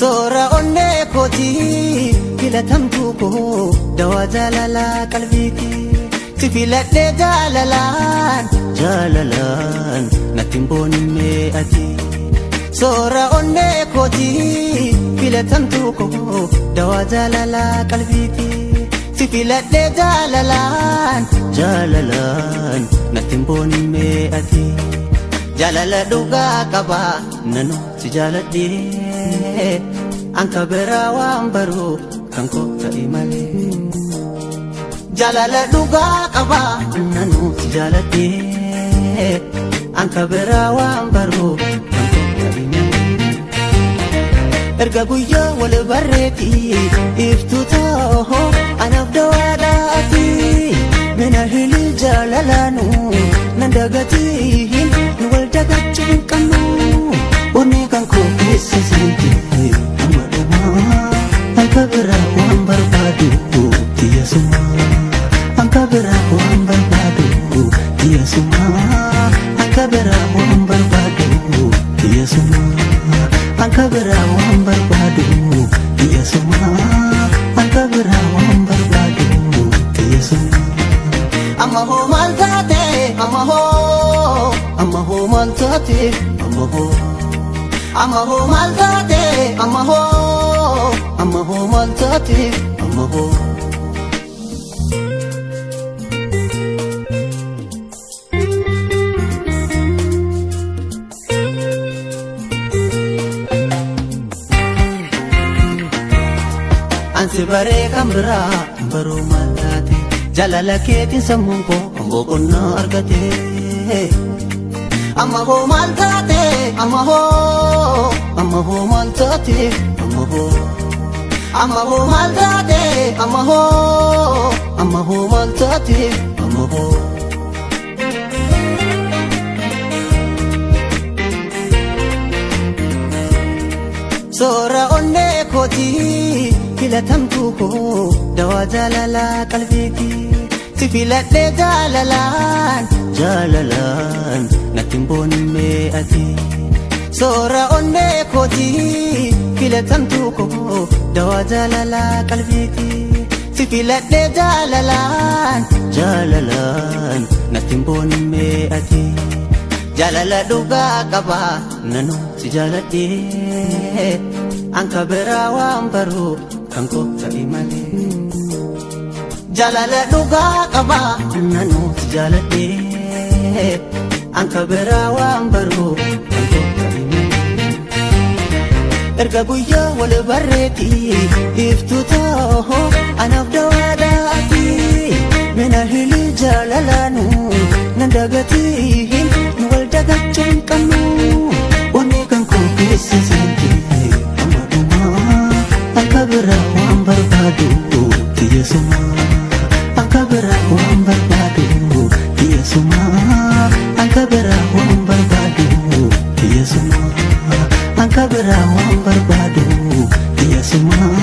Sora onne koti filatamtu ko dawa jalala qalbiki sifiladhe jalalan natimboni me ati Sora onne koti filatamtu ko dawa jalala qalbiki sifiladhe jalalan natimboni me ati Jalala duga kaba nanu si jaladhi Angka berawang baru kangko taimale Jalala duga kaba nanu si jaladhi Angka berawang baru kangko taimale Erga guyya wal barreti iftutaho anaf dawadati Min ahli jalalanu nandagatihin Dagachin kanu Uni kan ko kisa sinti Amaduma Angka berawang berbadu Dia semua Angka berawang berbadu Dia semua Angka berawang berbadu Dia semua Angka berawang berbadu Dia semua Angka berawang berbadu Dia semua Amaho maltate Amaho maltate Amaho maltate Amaho maltate Amaho Ansi bare kambra baru maltate Jalala keetin sammuun ko amboo na argate Amaho maltate Amaho maltate Amaho maltate Amaho maltate Amaho Sora onne koti filatamtu ko dawa jalala qalbiki sifiladhe jalalan natimboni me ati Sora onne koti filatamtu ko dawa jalala qalbiki sifiladhe jalalan natimboni me ati Jalala duga kaba nanu si jaladhi Angka berawang baru kangko taimale Jalala duga kaba nanu si jaladhi Angka berawang baru kangko taimale Erga guyya wal barreti iftutaho anaf dawadati Min ahli jalalanu nandagatihin Dagachin kanu Uni kan ko kisa sinti Amaduma Angka berawang berbadu Dia semua Angka berawang berbadu Dia semua Angka berawang berbadu Dia semua Angka berawang berbadu Dia semua